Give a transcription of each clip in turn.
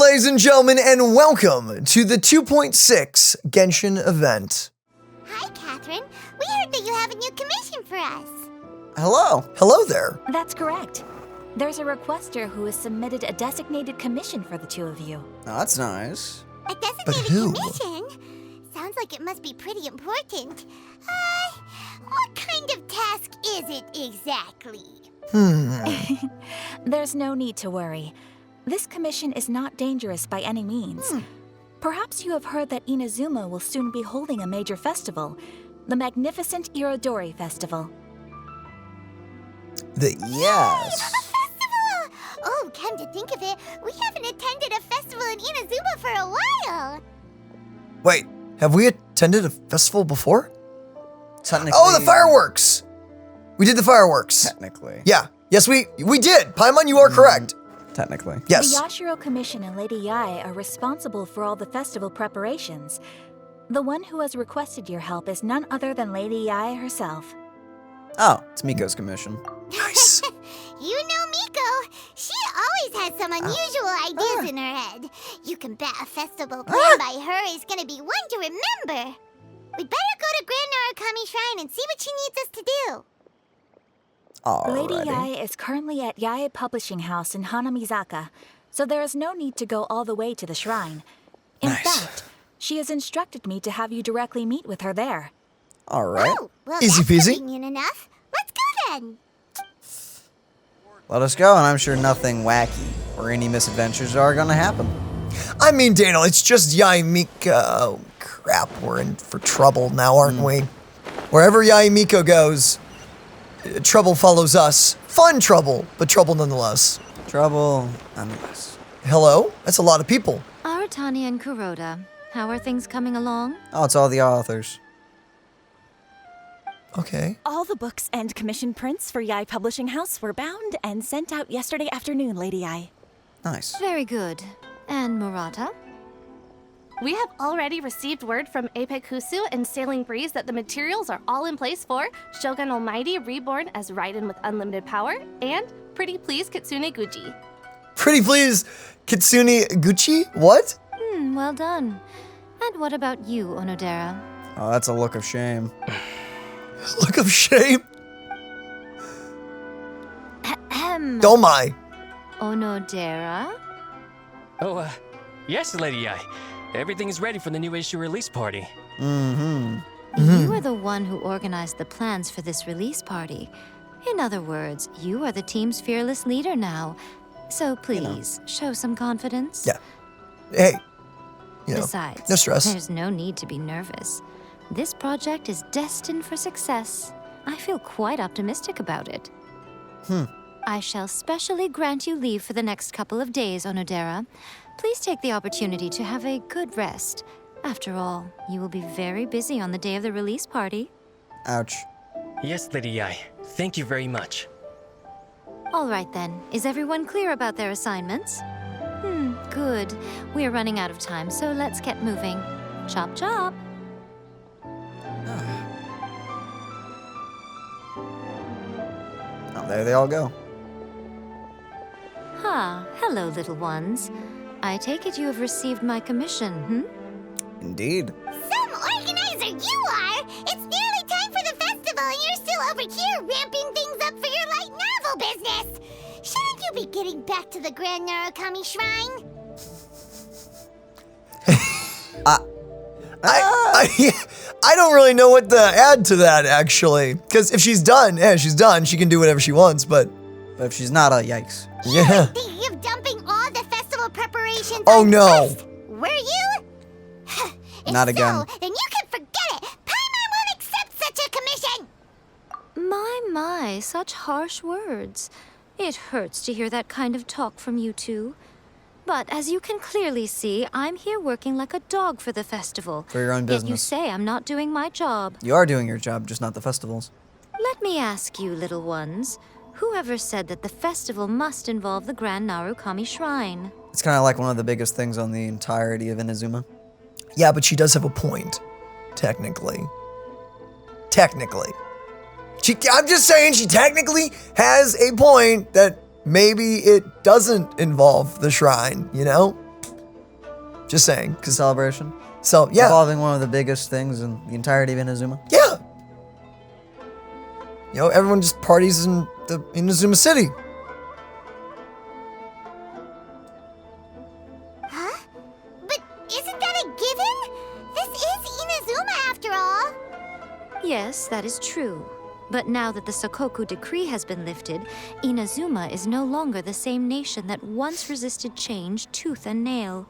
ladies and gentlemen, and welcome to the 2.6 Genshin event. Hi, Catherine. We heard that you have a new commission for us. Hello. Hello there. That's correct. There's a requester who has submitted a designated commission for the two of you. Oh, that's nice. A But designated who? commission? Sounds like it must be pretty important. What kind of task is it exactly? There's no need to worry. This commission is not dangerous by any means. Perhaps you have heard that Inazuma will soon be holding a major festival, the magnificent Irodori Festival. The Yes. A festival! Oh, come to think of it, we haven't attended a festival in Inazuma for a while. Wait, have we attended a festival before? Technically. Oh, the fireworks! We did the fireworks. Technically. Yeah. Yes, we did. Paimon, you are correct. Technically. Yes. The Yashiro Commission and Lady Yae are responsible for all the festival preparations. The one who has requested your help is none other than Lady Yae herself. Oh, it's Miko's commission. Nice. You know Miko. She always has some unusual ideas in her head. You can bet a festival planned by her is gonna be one to remember. We'd better go to Grand Narukami Shrine and see what she needs us to do. Lady Alrighty. Yae is currently at Yae Publishing House in Hanamizaka, so there is no need to go all the way to the shrine. In Nice. fact, she has instructed me to have you directly meet with her there. Alright. Oh, well, Easy that's peasy. convenient enough. Let's go then. Let us go, and I'm sure nothing wacky or any misadventures are gonna happen. I mean, Daniel, it's just Yaimiko. Oh, crap, we're in for trouble now, aren't we? Wherever Yaimiko goes, trouble follows us. Fun trouble, but trouble nonetheless. Trouble, nonetheless. Hello? That's a lot of people. Aratani and Kuroda, how are things coming along? Oh, it's all the authors. Okay. All the books and commission prints for Yae Publishing House were bound and sent out yesterday afternoon, Lady Yae. Nice. Very good. And Murata? We have already received word from Apekusu and Sailing Breeze that the materials are all in place for Shogun Almighty Reborn as Raiden with Unlimited Power and Pretty Please Kitsune Guji. Pretty please, Kitsune Gucci? What? Well done. And what about you, Onodera? Oh, that's a look of shame. Look of shame. Ahem. Oh my. Onodera? Oh, yes, Lady Yae. Everything is ready for the new issue release party. You are the one who organized the plans for this release party. In other words, you are the team's fearless leader now. So please, show some confidence. Yeah. Hey. You know, Besides, no stress. there's no need to be nervous. This project is destined for success. I feel quite optimistic about it. I shall specially grant you leave for the next couple of days, Onodera. Please take the opportunity to have a good rest. After all, you will be very busy on the day of the release party. Ouch. Yes, Lady Yae. Thank you very much. All right then, is everyone clear about their assignments? Good. We are running out of time, so let's get moving. Chop chop. Oh, there they all go. Hello, little ones. I take it you have received my commission, Indeed. Some organizer you are! It's nearly time for the festival and you're still over here ramping things up for your light novel business! Shouldn't you be getting back to the Grand Narukami Shrine? I don't really know what to add to that, actually. Because if she's done, she's done. She can do whatever she wants, but But if she's not, yikes. yeah. Thinking of dumping all the festival preparations Oh, on no. us? Were you? If Not again. So, then you can forget it! Paimon won't accept such a commission! My, such harsh words. It hurts to hear that kind of talk from you two. But as you can clearly see, I'm here working like a dog for the festival. For your own Yet you business. say I'm not doing my job. You are doing your job, just not the festivals. Let me ask you, little ones. Whoever said that the festival must involve the Grand Narukami Shrine? It's kind of like one of the biggest things on the entirety of Inazuma. Yeah, but she does have a point. Technically. Technically. I'm just saying she technically has a point that maybe it doesn't involve the shrine, you know? Just saying. 'Cause Celebration. so, yeah. Involving one of the biggest things in the entirety of Inazuma. Yeah. You know, everyone just parties in Inazuma City. Huh? But isn't that a given? This is Inazuma after all. Yes, that is true. But now that the Sokoku decree has been lifted, Inazuma is no longer the same nation that once resisted change tooth and nail.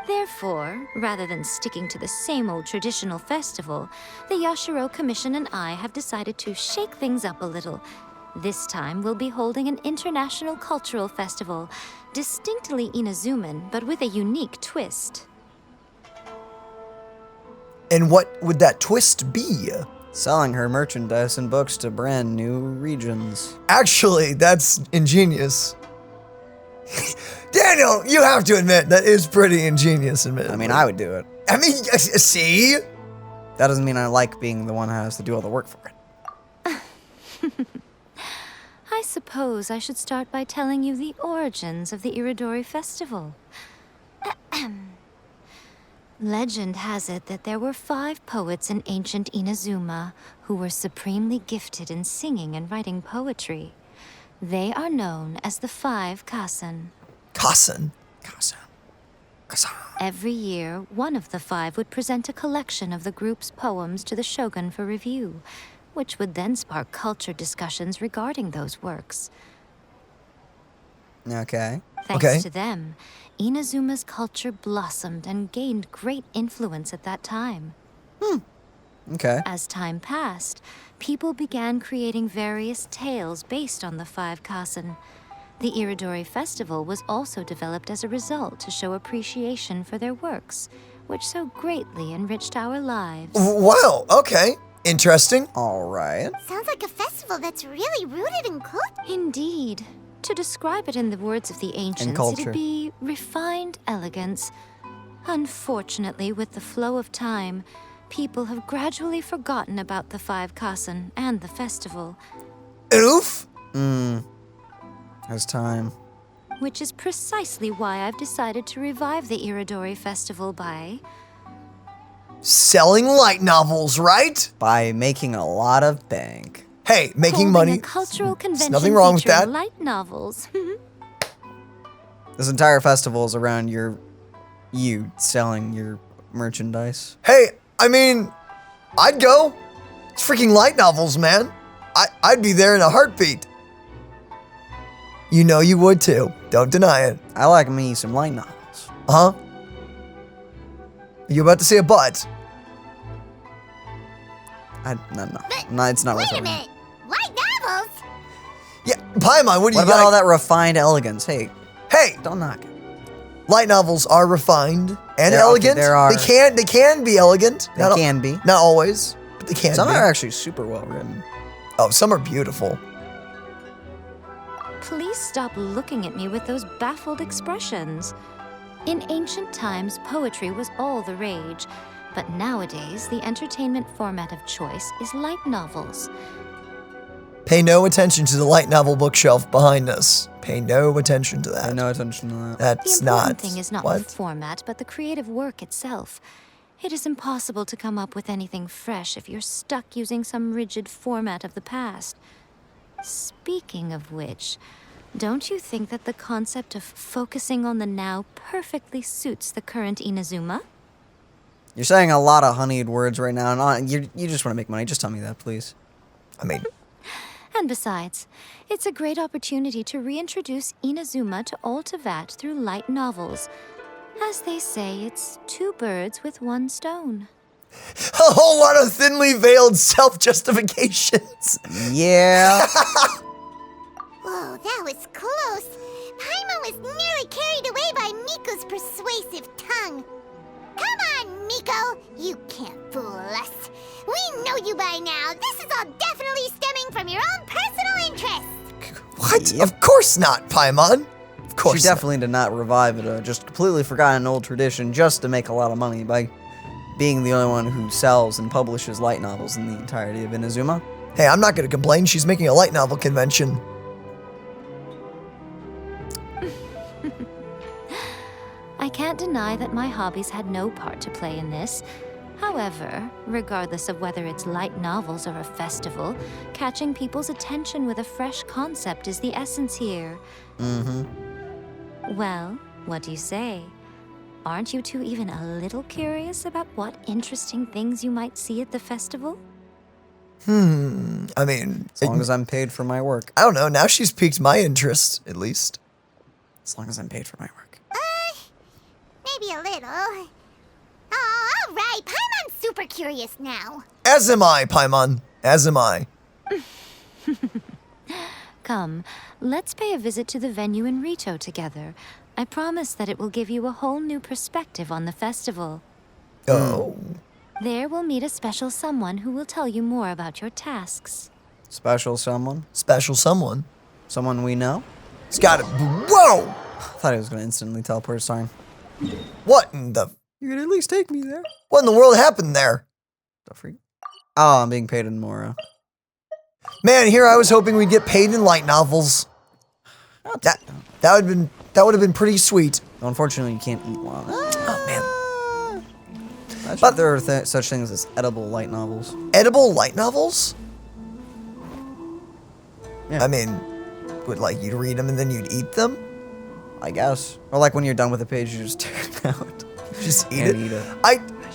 Therefore, rather than sticking to the same old traditional festival, the Yashiro Commission and I have decided to shake things up a little. This time, we'll be holding an international cultural festival, distinctly Inazuman, but with a unique twist. And what would that twist be? Selling her merchandise and books to brand new regions. Actually, that's ingenious. Daniel, you have to admit, that is pretty ingenious, admittedly. I mean, I would do it. I mean, see? That doesn't mean I like being the one who has to do all the work for it. I suppose I should start by telling you the origins of the Iridori Festival. Legend has it that there were 5 poets in ancient Inazuma who were supremely gifted in singing and writing poetry. They are known as the 5 Kasen. Kasen. Every year, one of the 5 would present a collection of the group's poems to the shogun for review, which would then spark culture discussions regarding those works. Okay. Thanks to them, Inazuma's culture blossomed and gained great influence at that time. Okay. As time passed, people began creating various tales based on the 5 Kasen. The Iridori Festival was also developed as a result to show appreciation for their works, which so greatly enriched our lives. Wow, okay. Interesting. All right. Sounds like a festival that's really rooted in culture. Indeed. To describe it in the words of the ancients, culture. it'd be refined elegance. Unfortunately, with the flow of time, people have gradually forgotten about the 5 Kasen and the festival. Oof. As time. Which is precisely why I've decided to revive the Iridori Festival by... Selling light novels, right? By making a lot of bank. Hey, making holding money. a cultural There's convention nothing wrong with featuring that. light novels. This entire festival is around you selling your merchandise. Hey, I mean, I'd go. It's freaking light novels, man. I'd be there in a heartbeat. You know you would too. Don't deny it. I like me some light novels. Huh? You about to say a but? No, it's not Wait worth a it. minute. Light novels? Yeah, Paimon, what do What you about got? all that refined elegance? Hey, Hey, don't knock it. light novels are refined and They're- elegant. okay, there are- They can be elegant. They can be. Not always, but they can Some be. are actually super well written. Oh, some are beautiful. Please stop looking at me with those baffled expressions. In ancient times, poetry was all the rage, but nowadays, the entertainment format of choice is light novels. Pay no attention to the light novel bookshelf behind us. Pay no attention to that. Pay no attention to that. That's The not. important thing is not the what? format, but the creative work itself. It is impossible to come up with anything fresh if you're stuck using some rigid format of the past. Speaking of which, don't you think that the concept of focusing on the now perfectly suits the current Inazuma? You're saying a lot of honeyed words right now, and you just want to make money. Just tell me that, please. I mean, And besides, it's a great opportunity to reintroduce Inazuma to all Teyvat through light novels. As they say, it's 2 birds with 1 stone. a whole lot of thinly veiled self-justifications. Yeah. Whoa, that was close. Paimon was nearly carried away by Miko's persuasive tongue. Come on, Miko. You can't fool us. We know you by now. This is all definitely stemming from your own personal interests. What? Yep. Of course not, Paimon. Of course She definitely did not revive it. Just completely forgot an old tradition just to make a lot of money by being the only one who sells and publishes light novels in the entirety of Inazuma. not. Hey, I'm not going to complain. She's making a light novel convention. I can't deny that my hobbies had no part to play in this. However, regardless of whether it's light novels or a festival, catching people's attention with a fresh concept is the essence here. Well, what do you say? Aren't you two even a little curious about what interesting things you might see at the festival? I mean, As long as I'm paid for my work. I don't know. Now she's piqued my interest, at least. As long as I'm paid for my work. Maybe a little. Oh, all right. Paimon's super curious now. As am I, Paimon. As am I. Come, let's pay a visit to the venue in Rito together. I promise that it will give you a whole new perspective on the festival. Oh. There we'll meet a special someone who will tell you more about your tasks. Special someone? Special someone. Someone we know? It's got it. Whoa! I thought he was going to instantly teleport his time. What in the... You could at least take me there. What in the world happened there? The freak. Oh, I'm being paid in Mora. Man, here I was hoping we'd get paid in light novels. That would have been pretty sweet. Unfortunately, you can't eat one. Oh man. But there are such things as edible light novels. Edible light novels? Yeah. I mean, would like you'd read them and then you'd eat them? I guess. Or like when you're done with the page, you just tear it out. Just eat And it. eat it.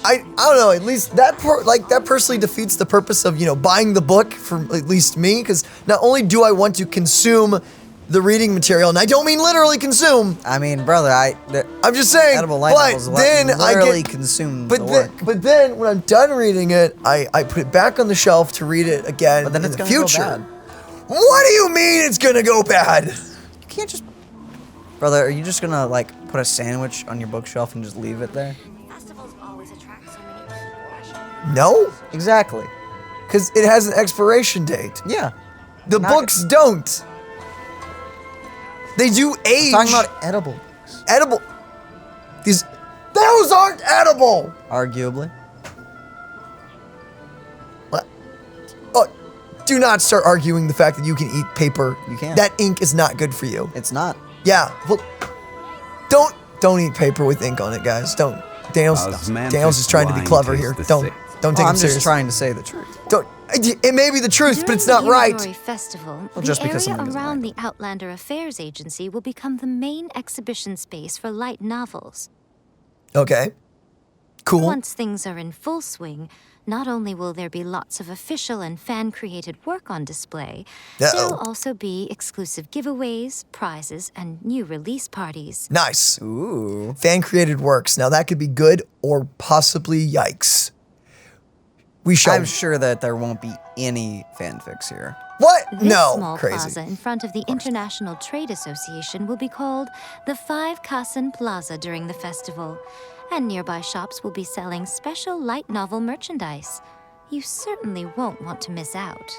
I don't know. At least that that personally defeats the purpose of buying the book for at least me, because not only do I want to consume the reading material, and I don't mean literally consume. I mean, brother, I'm just saying. edible light but novels then literally consume the work. But then when I'm done reading it, I put it back on the shelf to read it again. But then in it's the gonna go future. bad. What do you mean it's gonna go bad? You can't just... Brother, are you just gonna, like, put a sandwich on your bookshelf and just leave it there? Festivals always attract so many people. No, Exactly. because it has an expiration date. Yeah. The Not books don't. They do age. Talking about edible books. edible. Those aren't edible. Arguably. What? Oh, do not start arguing the fact that you can eat paper. You can. That ink is not good for you. It's not. Yeah. Well, don't eat paper with ink on it, guys. Don't. Daniel's just trying to be clever here. Don't take I'm him just serious. trying to say the truth. Don't. It may be the truth, but During it's not the right. Irodori Festival, Well, just the because area someone doesn't around like the Outlander Affairs Agency will become the main exhibition space for light novels. Okay. Cool. Once things are in full swing, not only will there be lots of official and fan-created work on display, there'll also be exclusive giveaways, prizes, and new release parties. Nice. Ooh. Fan-created works. Now that could be good or possibly yikes. We shall. I'm sure that there won't be any fanfics here. What? This No. small Crazy. plaza in front of the International Trade Association will be called the Five Kasen Plaza during the festival, and nearby shops will be selling special light novel merchandise. You certainly won't want to miss out.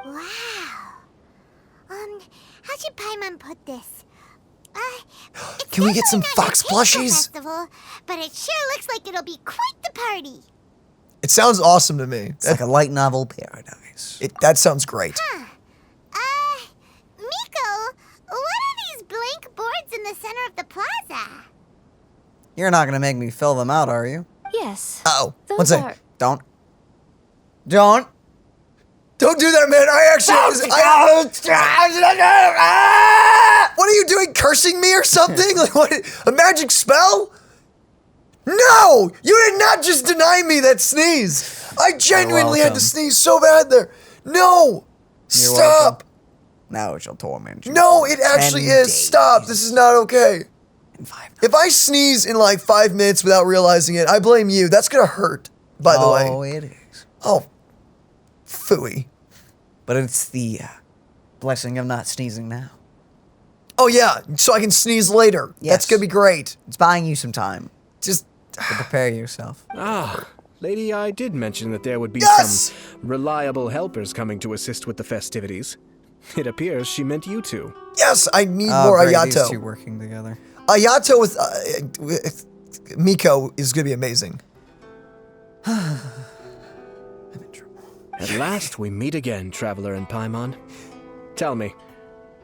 Wow. How should Paimon put this? It's Can we get some definitely not fox a peaceful plushies? Festival, but it sure looks like it'll be quite the party. It sounds awesome to me. It's like a light novel paradise. That sounds great. Miko, what are these blank boards in the center of the plaza? You're not gonna make me fill them out, are you? Yes. Uh-oh. One Those second. are... Don't. Don't do that, man. What are you doing? Cursing me or something? Like what? A magic spell? No! You did not just deny me that sneeze. I genuinely had to welcome. sneeze so bad there. No! You're Stop! welcome. Now it shall torment you. No, it actually 10 is. Stop. This is not okay. in 5 If I sneeze in like 5 minutes without realizing it, I blame you. That's gonna hurt, by the way. Oh, it is. Oh, phooey. But it's the blessing of not sneezing now. Oh yeah, so I can sneeze later. That's Yes. gonna be great. It's buying you some time Just to prepare yourself. Ah, Lady I did mention that there would be Yes! some reliable helpers coming to assist with the festivities. It appears she meant you two. yes, I need Oh, more great, these two Ayato. working together. Ayato with Miko is gonna be amazing. I'm in trouble. At last we meet again, Traveler and Paimon. Tell me,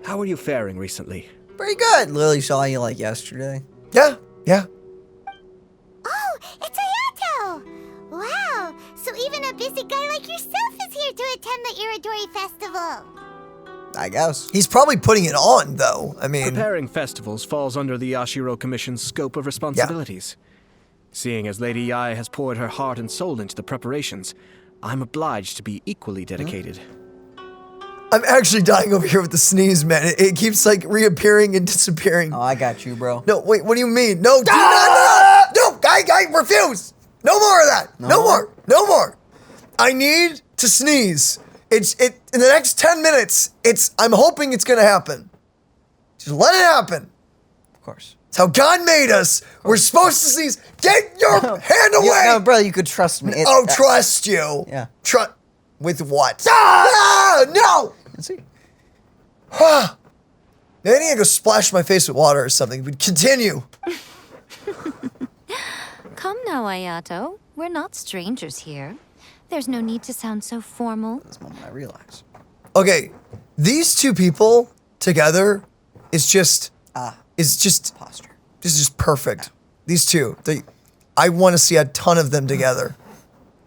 how are you faring recently? Pretty good. Lily saw you like yesterday. Yeah, Yeah. Oh, it's Hayato! Wow, so even a busy guy like yourself is here to attend the Iridori Festival. I guess. He's probably putting it on, though. I mean, Preparing festivals falls under the Yashiro Commission's scope of responsibilities. Seeing as Lady Yae has poured her heart and soul into the preparations, I'm obliged to be equally dedicated. I'm actually dying over here with the sneeze, man. It keeps like reappearing and disappearing. Oh, I got you, bro. No, wait, what do you mean? No, do not, no, I refuse. No more of that. No more. I need to sneeze. In the next 10 minutes, I'm hoping it's gonna happen. Just let it happen. Of course. It's how God made us. We're supposed to sneeze. Get your hand away. No, brother, you could trust me. Trust you. Yeah. With what? No. Let's see. I need to go splash my face with water or something. But continue. Come now, Ayato. We're not strangers here. There's no need to sound so formal. This moment I realize. Okay, these two people together is just Posture. This is just perfect. These two, I want to see a ton of them together.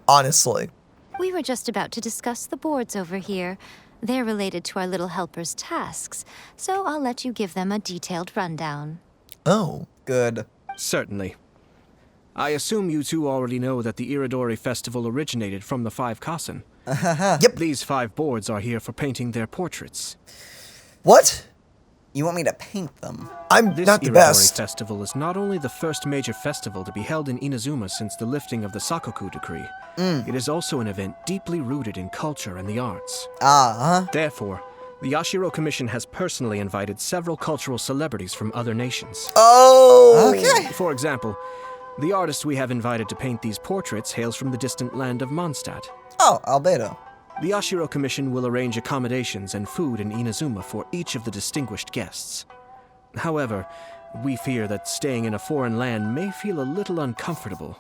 Honestly. We were just about to discuss the boards over here. They're related to our little helper's tasks, so I'll let you give them a detailed rundown. Oh. Good. Certainly. I assume you two already know that the Iridori Festival originated from the 5 Kasen. Yep. These 5 boards are here for painting their portraits. What? You want me to paint them? I'm This not the Iridori best. Festival is not only the first major festival to be held in Inazuma since the lifting of the Sakoku Decree, it is also an event deeply rooted in culture and the arts. Therefore, the Yashiro Commission has personally invited several cultural celebrities from other nations. Oh. Okay. For example, the artist we have invited to paint these portraits hails from the distant land of Mondstadt. Oh, Albedo. The Yashiro Commission will arrange accommodations and food in Inazuma for each of the distinguished guests. However, we fear that staying in a foreign land may feel a little uncomfortable.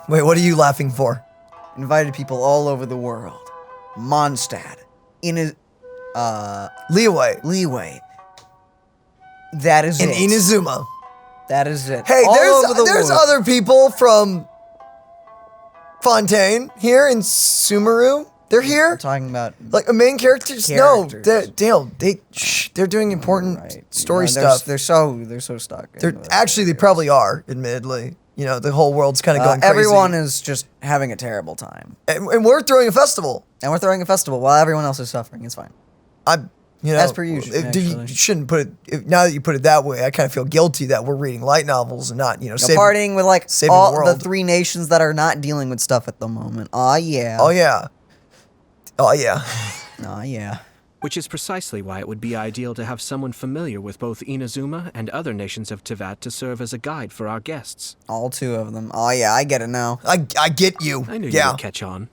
Wait, what are you laughing for? Invited people all over the world. Mondstadt. Leeway. That is In it. Inazuma. That is it. Hey, All over the there's world. other people from Fontaine here in Sumeru. They're here. We're talking about Like main characters? Characters. No, Dale. They're doing important right. story You know, stuff. They're so stuck. They probably are. Admittedly, the whole world's kind of going crazy. Everyone is just having a terrible time, and we're throwing a festival. and we're throwing a festival while everyone else is suffering. It's fine. As per usual, You actually. shouldn't put it. Now that you put it that way, I kind of feel guilty that we're reading light novels and not, Partying with like saving all the world. 3 nations that are not dealing with stuff at the moment. Oh yeah. Oh yeah. Oh yeah. Oh yeah. Which is precisely why it would be ideal to have someone familiar with both Inazuma and other nations of Teyvat to serve as a guide for our guests. All 2 of them. Oh yeah, I get it now. I get you. I knew you Yeah. would catch on.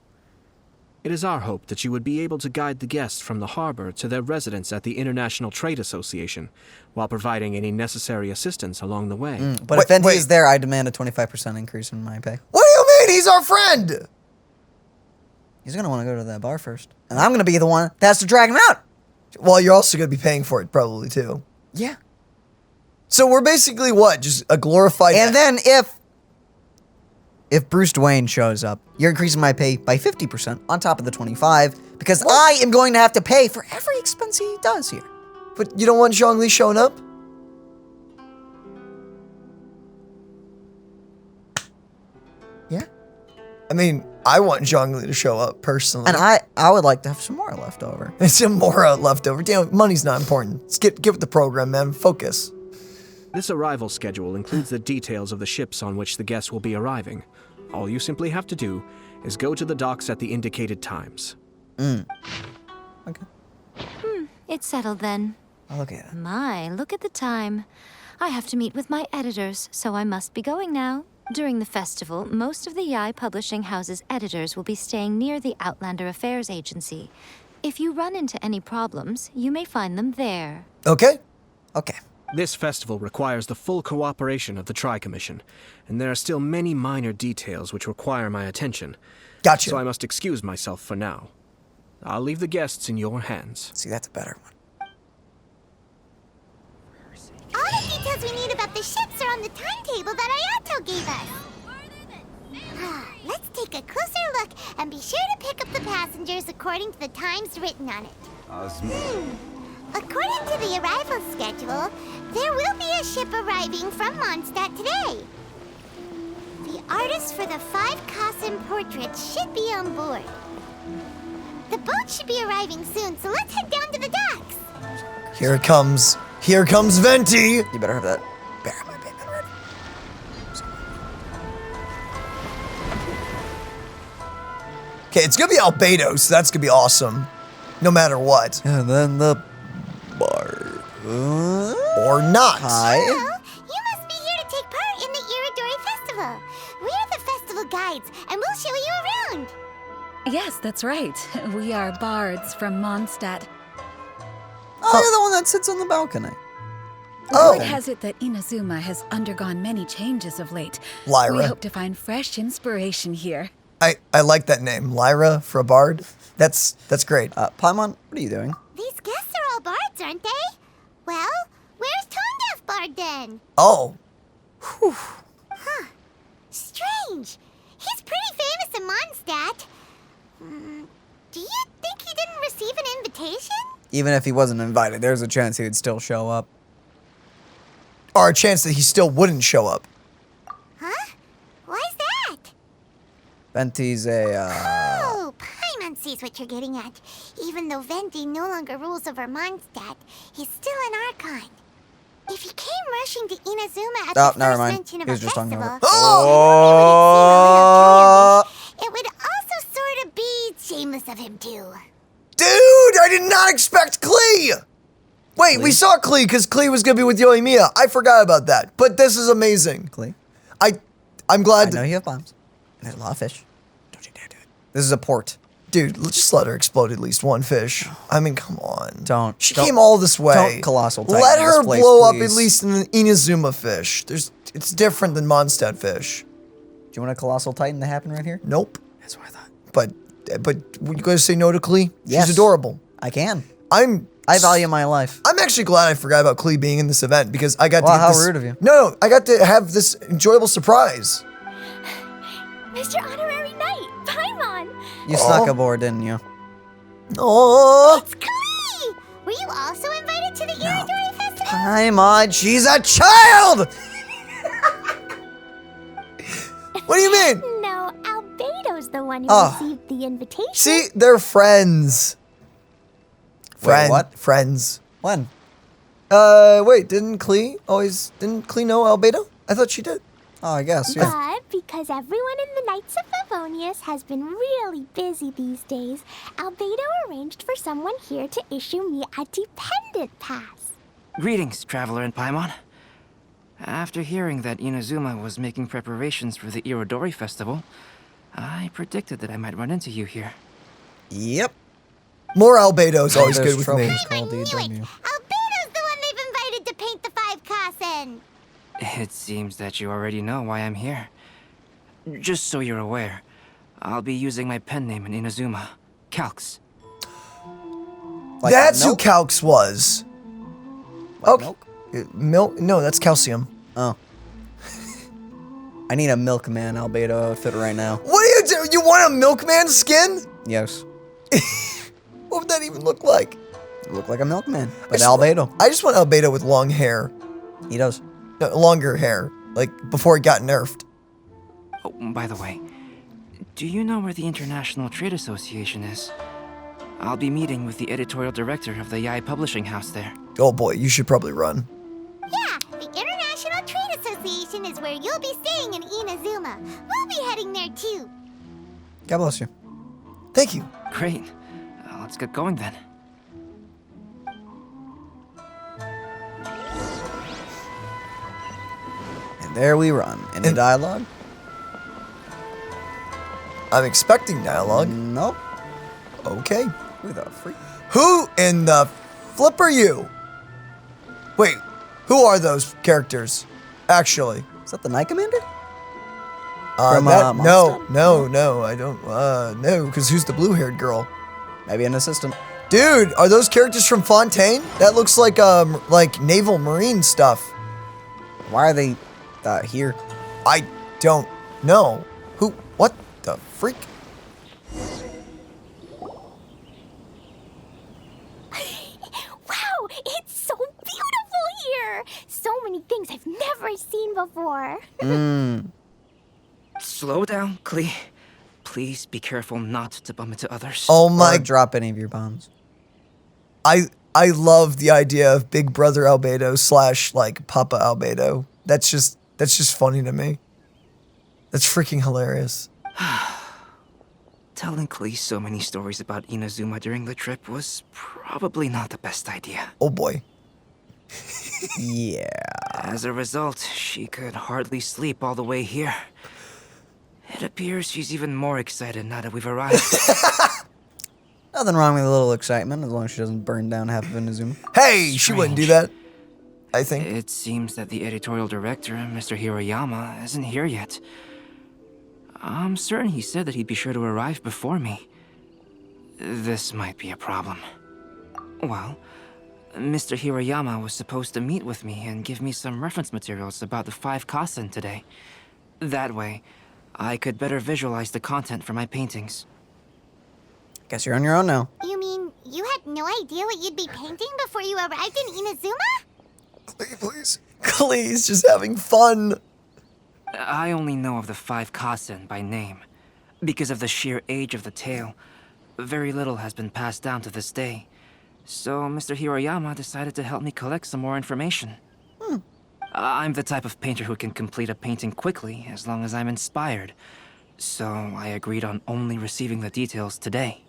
It is our hope that you would be able to guide the guests from the harbor to their residence at the International Trade Association, while providing any necessary assistance along the way. But if Fenty is there, I demand a 25% increase in my pay. What do you mean? He's our friend. He's gonna want to go to that bar first, and I'm gonna be the one that has to drag him out. Well, you're also going to be paying for it probably too. Yeah. So we're basically what? Just a glorified. And then if Bruce Dwayne shows up, you're increasing my pay by 50% on top of the 25 because I am going to have to pay for every expense he does here. But you don't want Zhongli showing up? Yeah. I mean, I want Zhongli to show up personally. And I would like to have some more left over. It's some more left over. Damn, money's not important. Let's get with the program, man. Focus. This arrival schedule includes the details of the ships on which the guests will be arriving. All you simply have to do is go to the docks at the indicated times. Okay. It's settled then. Okay. My, look at the time. I have to meet with my editors, so I must be going now. During the festival, most of the Yae Publishing House's editors will be staying near the Outlander Affairs Agency. If you run into any problems, you may find them there. Okay. Okay. This festival requires the full cooperation of the Tri-Commission, and there are still many minor details which require my attention. Gotcha. So I must excuse myself for now. I'll leave the guests in your hands. See, that's a better one. All the details the ships are on the timetable that Ayato gave us. Let's take a closer look and be sure to pick up the passengers according to the times written on it. According to the arrival schedule, there will be a ship arriving from Mondstadt today. The artist for the 5 Kasim portraits should be on board. The boat should be arriving soon, so let's head down to the docks. Here it comes. Here comes Venti. You better have that. Okay, it's gonna be Albedo, so that's gonna be awesome. No matter what. And then the bar. Or not. Hi. Hello, you must be here to take part in the Iridori Festival. We're the festival guides, and we'll show you around. Yes, that's right. We are bards from Mondstadt. Oh, you're the one that sits on the balcony. Word has it that Inazuma has undergone many changes of late. Lyra. We hope to find fresh inspiration here. I like that name, Lyra, for a bard. That's great. Paimon, what are you doing? These guests are all bards, aren't they? Well, where's Tone-Deaf Bard then? Oh. Huh. Strange. He's pretty famous in Mondstadt. Do you think he didn't receive an invitation? Even if he wasn't invited, there's a chance he would still show up. Or a chance that he still wouldn't show up. Huh? Why's that? Venti's a, Oh, Paimon sees what you're getting at. Even though Venti no longer rules over Mondstadt, he's still an Archon. If he came rushing to Inazuma at the never first mind. mention of He was a just talking festival, about it would also sort of be shameless of him too. Dude, I did not expect Klee! Wait, we saw Klee because Klee was gonna be with Yoimiya. I forgot about that. But this is amazing. Klee? I'm glad I know you have bombs. And there's a lot of fish. Don't you dare do it. This is a port. Dude, let's just let her explode at least one fish. I mean, come on. Don't. She came all this way. Don't colossal titan Let this her place, blow up please. at least an Inazuma fish. It's different than Mondstadt fish. Do you want a colossal titan to happen right here? Nope. That's what I thought. But you guys say no to Klee? Yes. She's adorable. I can. I value my life. I'm actually glad I forgot about Klee being in this event because I got to Wow, get how this. rude of you. No, I got to have this enjoyable surprise. Mr. Honorary Knight, Paimon! You snuck aboard, didn't you? Oh, It's Klee! Were you also invited to the Iridori Festival? Paimon, she's a child! What do you mean? No, Albedo's the one who Oh. received the invitation. See, they're friends. Wait, what? Friends. When? Wait, didn't Klee know Albedo? I thought she did. Oh, I guess, yeah. But because everyone in the Knights of Favonius has been really busy these days, Albedo arranged for someone here to issue me a dependent pass. Greetings, Traveler and Paimon. After hearing that Inazuma was making preparations for the Irodori Festival, I predicted that I might run into you here. Yep. More Albedo is always There's good with trouble. me. It's called I knew it! DW. Albedo's the one they've invited to paint the 5 Kasen. It seems that you already know why I'm here. Just so you're aware, I'll be using my pen name in Inazuma, Calx. Like That's who milk? Calx was. Like Okay. milk? Milk? No, that's calcium. Oh. I need a milkman Albedo outfit right now. What do you do? You want a milkman skin? Yes. What would that even look like? You look like a milkman, I but just- Albedo. I just want Albedo with long hair. He does. No, longer hair. Like, before it got nerfed. Oh, by the way, do you know where the International Trade Association is? I'll be meeting with the editorial director of the Yai Publishing House there. Oh boy, you should probably run. Yeah, the International Trade Association is where you'll be staying in Inazuma. We'll be heading there too. God bless you. Thank you. Great. Let's get going then. And there we run. Any And- dialogue? I'm expecting dialogue. Nope. Okay. Who the freak? Who in the flip are you? Wait, who are those characters? Actually. Is that the Night Commander? From, Mondstadt? no, I don't, no, because who's the blue-haired girl? Maybe an assistant. Dude, are those characters from Fontaine? That looks like naval marine stuff. Why are they here? I don't know. Who? What the freak? Wow, it's so beautiful here. So many things I've never seen before. Slow down, Klee. Please be careful not to bump into others. Oh my! Or drop any of your bombs. I love the idea of Big Brother Albedo / like Papa Albedo. That's just funny to me. That's freaking hilarious. Telling Klee so many stories about Inazuma during the trip was probably not the best idea. Oh boy. Yeah. As a result, she could hardly sleep all the way here. It appears she's even more excited now that we've arrived. Nothing wrong with a little excitement, as long as she doesn't burn down half of Inazuma. Hey, she wouldn't do that. I think. It seems that the editorial director, Mr. Hiroyama, isn't here yet. I'm certain he said that he'd be sure to arrive before me. This might be a problem. Well, Mr. Hiroyama was supposed to meet with me and give me some reference materials about the 5 Kasen today. That way, I could better visualize the content for my paintings. Guess you're on your own now. You mean you had no idea what you'd be painting before you arrived in Inazuma? Klee, please. Klee's just having fun. I only know of the 5 Kasen by name. Because of the sheer age of the tale, very little has been passed down to this day. So Mr. Hiroyama decided to help me collect some more information. I'm the type of painter who can complete a painting quickly as long as I'm inspired. So I agreed on only receiving the details today.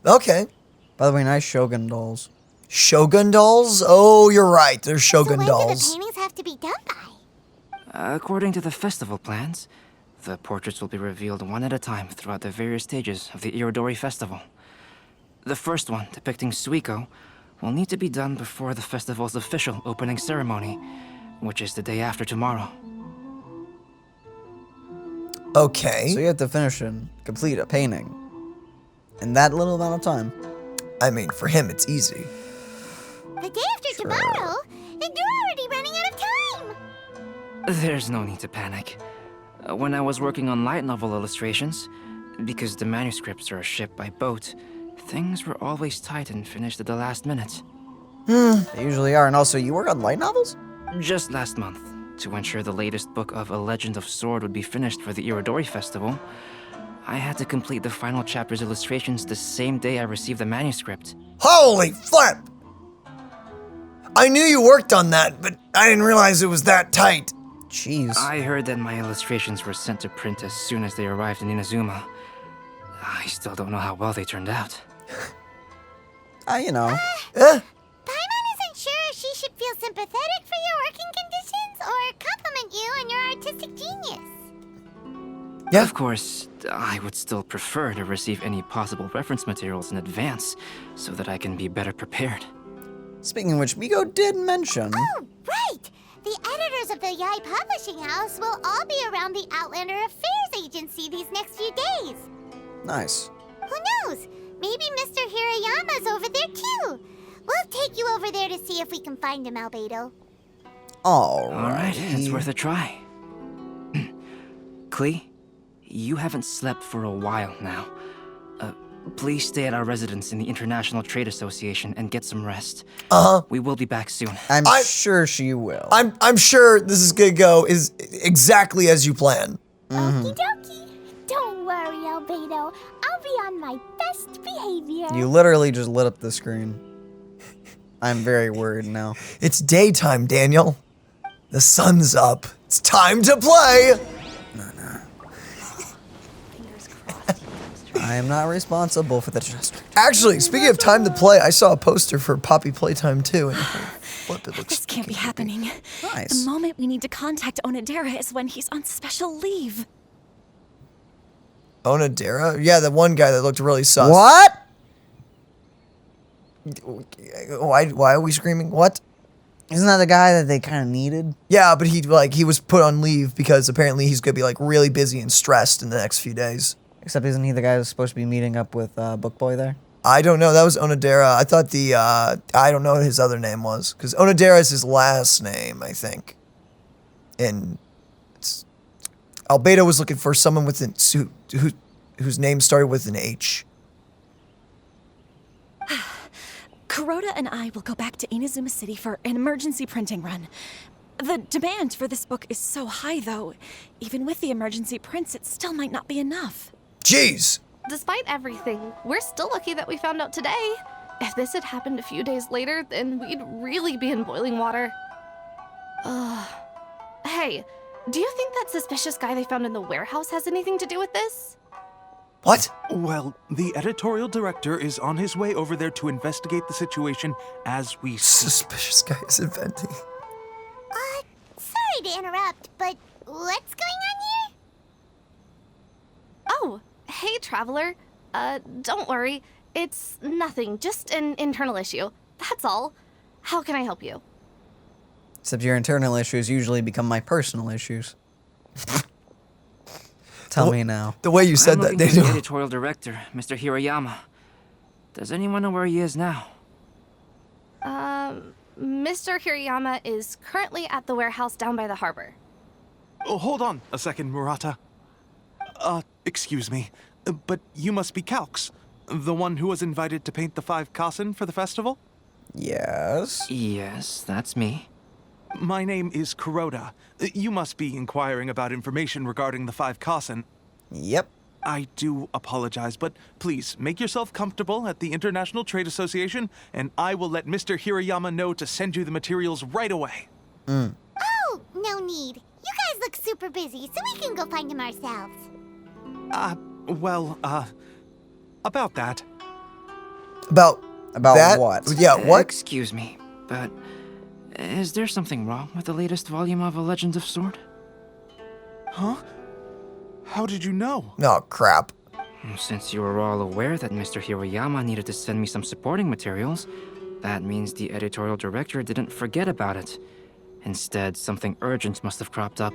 Okay. By the way, nice Shogun dolls. Shogun dolls? Oh, you're right. They're Shogun so when dolls. do the paintings have to be done by? According to the festival plans, the portraits will be revealed one at a time throughout the various stages of the Irodori Festival. The first one, depicting Suiko, will need to be done before the festival's official opening ceremony, which is the day after tomorrow. Okay. So you have to finish and complete a painting in that little amount of time. I mean, for him, it's easy. The day after tomorrow? And you're already running out of time! There's no need to panic. When I was working on light novel illustrations, because the manuscripts are shipped by boat, things were always tight and finished at the last minute. They usually are, and also you work on light novels? Just last month, to ensure the latest book of A Legend of Sword would be finished for the Irodori Festival, I had to complete the final chapter's illustrations the same day I received the manuscript. Holy flip! I knew you worked on that, but I didn't realize it was that tight. Jeez. I heard that my illustrations were sent to print as soon as they arrived in Inazuma. I still don't know how well they turned out. You know. Paimon isn't sure if she should feel sympathetic for your working conditions or compliment you on your artistic genius. Yeah. Of course, I would still prefer to receive any possible reference materials in advance so that I can be better prepared. Speaking of which, Miko did mention... Oh, right! The editors of the Yai Publishing House will all be around the Outlander Affairs Agency these next few days. Nice. Who knows? Maybe Mr. Hiroyama's over there too. We'll take you over there to see if we can find him, Albedo. Alright, it's worth a try. Klee, you haven't slept for a while now. Please stay at our residence in the International Trade Association and get some rest. We will be back soon. I'm sure she will. I'm sure this is gonna go is exactly as you plan. Okie dokie. Don't worry, Albedo. I'll be on my best behavior. You literally just lit up the screen. I'm very worried now. It's daytime, Daniel. The sun's up. It's time to play. I am not responsible for the disaster. Actually, speaking of time to play, I saw a poster for Poppy Playtime 2, and flip, it looks This can't be happening. Nice. The moment we need to contact Onodera is when he's on special leave. Onodera? Yeah, the one guy that looked really sus. What? Why are we screaming? What? Isn't that the guy that they kind of needed? Yeah, but he was put on leave because apparently he's gonna be like really busy and stressed in the next few days. Except isn't he the guy that's supposed to be meeting up with Book Boy there? I don't know. That was Onodera. I thought I don't know what his other name was. Because Onodera is his last name, I think. And Albedo was looking for someone with whose name started with an H. Kuroda and I will go back to Inazuma City for an emergency printing run. The demand for this book is so high, though. Even with the emergency prints, it still might not be enough. Jeez! Despite everything, we're still lucky that we found out today. If this had happened a few days later, then we'd really be in boiling water. Hey, do you think that suspicious guy they found in the warehouse has anything to do with this? What? Well, the editorial director is on his way over there to investigate the situation as we speak. Suspicious guy is inventing. Sorry to interrupt, but what's going on here? Oh, hey, Traveler. Don't worry. It's nothing, just an internal issue. That's all. How can I help you? Except your internal issues usually become my personal issues. Tell me now. The way you said that, I'm they looking for do. the editorial director, Mr. Hiroyama. Does anyone know where he is now? Mr. Hirayama is currently at the warehouse down by the harbor. Oh, hold on a second, Murata. Excuse me, but you must be Calx, the one who was invited to paint the 5 kasen for the festival? Yes. Yes, that's me. My name is Kuroda. You must be inquiring about information regarding the 5 kasen. Yep. I do apologize, but please make yourself comfortable at the International Trade Association, and I will let Mr. Hirayama know to send you the materials right away. Oh, no need. You guys look super busy, so we can go find him ourselves. About that. About that? what? Yeah, what? Excuse me, but is there something wrong with the latest volume of A Legend of Sword? Huh? How did you know? Oh, crap. Since you were all aware that Mr. Hiroyama needed to send me some supporting materials, that means the editorial director didn't forget about it. Instead, something urgent must have cropped up.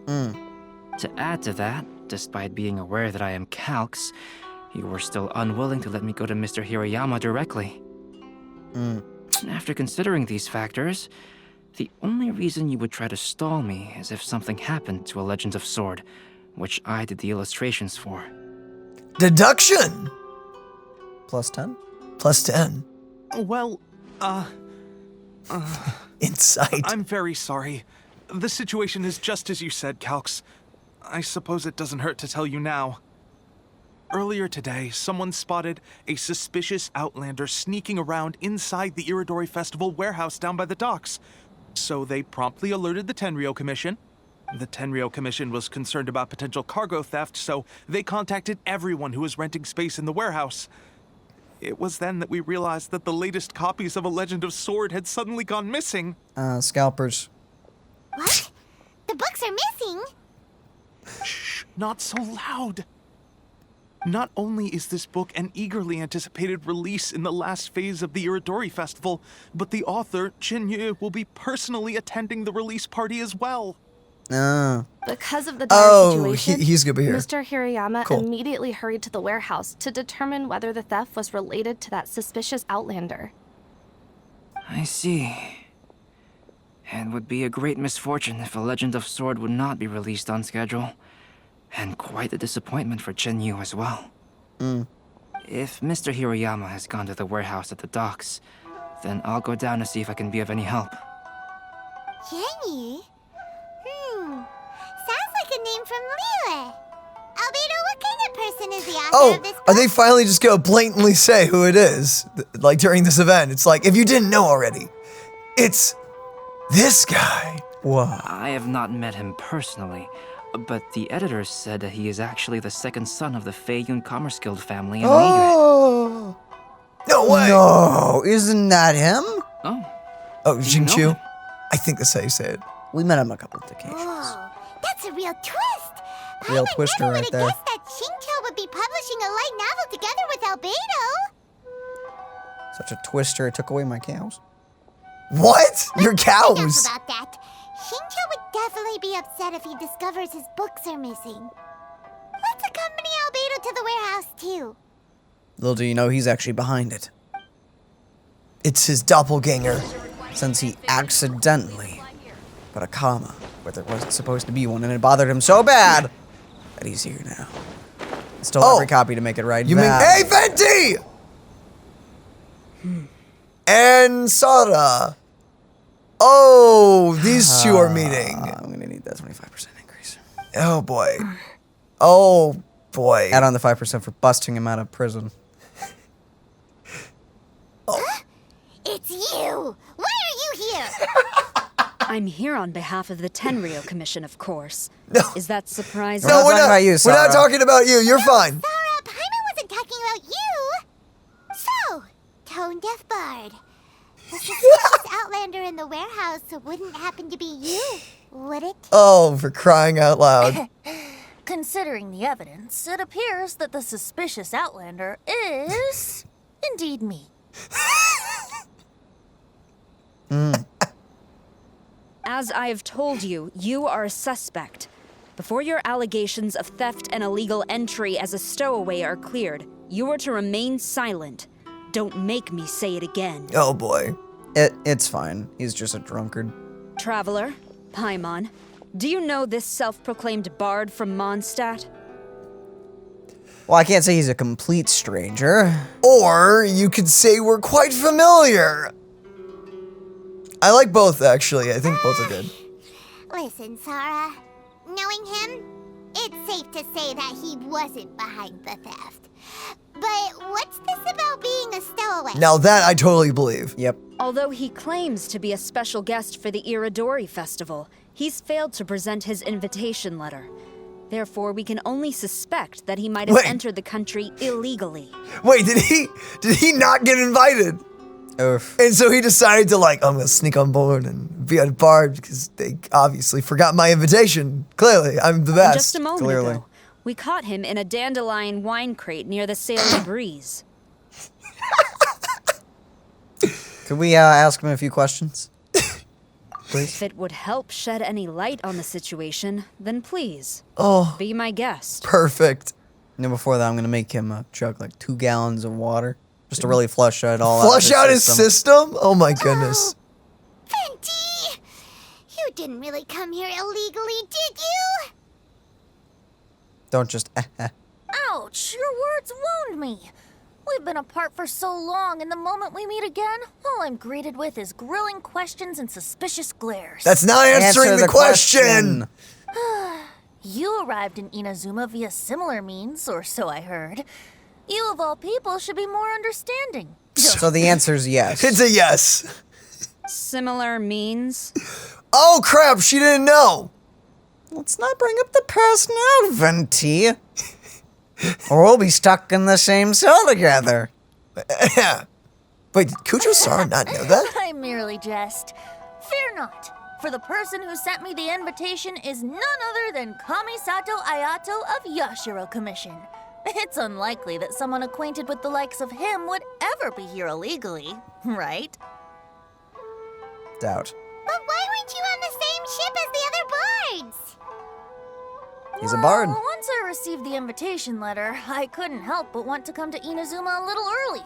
To add to that, despite being aware that I am Calx, you were still unwilling to let me go to Mr. Hiroyama directly. After considering these factors, the only reason you would try to stall me is if something happened to A Legend of Sword, which I did the illustrations for. Deduction! Plus 10? Plus 10. Well, Insight. I'm very sorry. The situation is just as you said, Calx. I suppose it doesn't hurt to tell you now. Earlier today, someone spotted a suspicious outlander sneaking around inside the Iridori Festival warehouse down by the docks. So they promptly alerted the Tenryou Commission. The Tenryou Commission was concerned about potential cargo theft, so they contacted everyone who was renting space in the warehouse. It was then that we realized that the latest copies of A Legend of Sword had suddenly gone missing. Scalpers. What? The books are missing? Shh, not so loud. Not only is this book an eagerly anticipated release in the last phase of the Iridori Festival, but the author, Jinyu, will be personally attending the release party as well. Because of the dire situation, he's gonna be here. Mr. Hirayama Cool. immediately hurried to the warehouse to determine whether the theft was related to that suspicious outlander. I see. It would be a great misfortune if A Legend of Sword would not be released on schedule. And quite a disappointment for Jinyu as well. If Mr. Hiroyama has gone to the warehouse at the docks, then I'll go down to see if I can be of any help. Jenny? Sounds like a name from Liyue. Albedo, what kind of person is the author of this book? Are they finally just gonna blatantly say who it is? Like during this event, it's like, if you didn't know already, it's this guy. Wow. I have not met him personally, but the editors said that he is actually the second son of the Feiyun Commerce Guild family in Liyue. No way. No, isn't that him? Oh, Jingqiu? I think that's how you say it. We met him a couple of occasions. Whoa, that's a real twist. Real I twister never right would there. have guessed that Shincho would be publishing a light novel together with Albedo. Such a twister, it took away my cows. What? Your Enough cows? about that. Shincho would definitely be upset if he discovers his books are missing. Let's accompany Albedo to the warehouse, too. Little do you know, he's actually behind it. It's his doppelganger. Since he accidentally put a comma where there wasn't supposed to be one, and it bothered him so bad that he's here now. Stole every copy to make it right. You mean, hey, Venti! And Sara. Oh, these two are meeting. I'm gonna need that 25% increase. Oh boy. Oh boy. Add on the 5% for busting him out of prison. It's you! Why are you here? I'm here on behalf of the Tenryou Commission, of course. No. Is that surprising? No, we're not about you, We're Sara. not talking about you. You're fine. Sara, Paimon wasn't talking about you! So, Tone Deaf Bard. The suspicious Outlander in the warehouse wouldn't happen to be you, would it? Oh, for crying out loud. Considering the evidence, it appears that the suspicious Outlander is indeed me. As I have told you, you are a suspect. Before your allegations of theft and illegal entry as a stowaway are cleared, you are to remain silent. Don't make me say it again. Oh boy. It's fine. He's just a drunkard. Traveler, Paimon, do you know this self-proclaimed bard from Mondstadt? Well, I can't say he's a complete stranger. Or you could say we're quite familiar. I like both, actually. I think both are good. Listen, Sara. Knowing him, it's safe to say that he wasn't behind the theft. But what's this about being a stowaway? Now that I totally believe. Yep. Although he claims to be a special guest for the Irodori Festival, he's failed to present his invitation letter. Therefore, we can only suspect that he might have entered the country illegally. Wait, did he not get invited? Oof. And so he decided to I'm gonna sneak on board and be a bard because they obviously forgot my invitation. Clearly, I'm the best. Just a moment ago, we caught him in a dandelion wine crate near the Sailing Breeze. Could we ask him a few questions? Please? If it would help shed any light on the situation, then please, be my guest. Perfect. And then before that, I'm gonna make him chug 2 gallons of water. Just to really flush it all Flush out his system? Oh my goodness. Venti! You didn't really come here illegally, did you? Don't just Ouch, your words wound me. We've been apart for so long, and the moment we meet again, all I'm greeted with is grilling questions and suspicious glares. That's not answering the question! You arrived in Inazuma via similar means, or so I heard. You of all people should be more understanding. So the answer is yes. It's a yes. Similar means? Oh crap, she didn't know. Let's not bring up the past now, Venti. Or we'll be stuck in the same cell together. Wait, did Kujo-Sara not know that? I merely jest. Fear not, for the person who sent me the invitation is none other than Kamisato Ayato of Yashiro Commission. It's unlikely that someone acquainted with the likes of him would ever be here illegally, right? Doubt. But why weren't you on the same ship as the other bards? He's a bard. Once I received the invitation letter, I couldn't help but want to come to Inazuma a little early.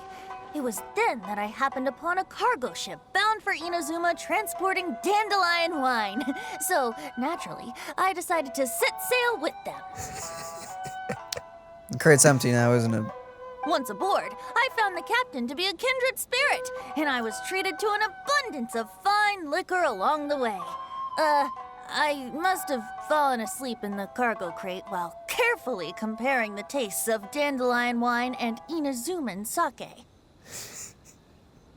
It was then that I happened upon a cargo ship bound for Inazuma transporting dandelion wine. So, naturally, I decided to set sail with them. The crate's empty now, isn't it? Once aboard, I found the captain to be a kindred spirit, and I was treated to an abundance of fine liquor along the way. I must have fallen asleep in the cargo crate while carefully comparing the tastes of dandelion wine and Inazuman sake.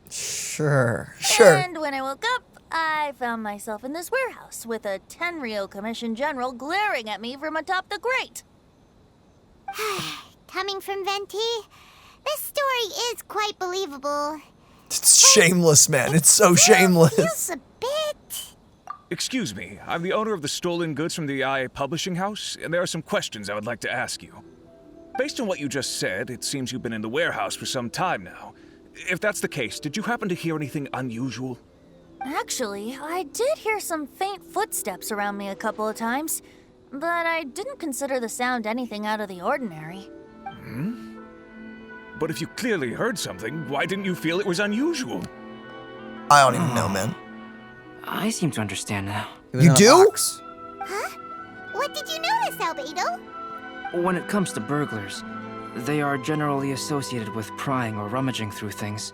Sure. And when I woke up, I found myself in this warehouse with a Tenryou Commission general glaring at me from atop the grate. Coming from Venti, this story is quite believable. It's shameless, man. It's so shameless. Feels a bit... Excuse me, I'm the owner of the stolen goods from the IA publishing house, and there are some questions I would like to ask you. Based on what you just said, it seems you've been in the warehouse for some time now. If that's the case, did you happen to hear anything unusual? Actually, I did hear some faint footsteps around me a couple of times, but I didn't consider the sound anything out of the ordinary. But if you clearly heard something, why didn't you feel it was unusual? I don't even know, man. I seem to understand now. You do? Huh? What did you notice, Albedo? When it comes to burglars, they are generally associated with prying or rummaging through things.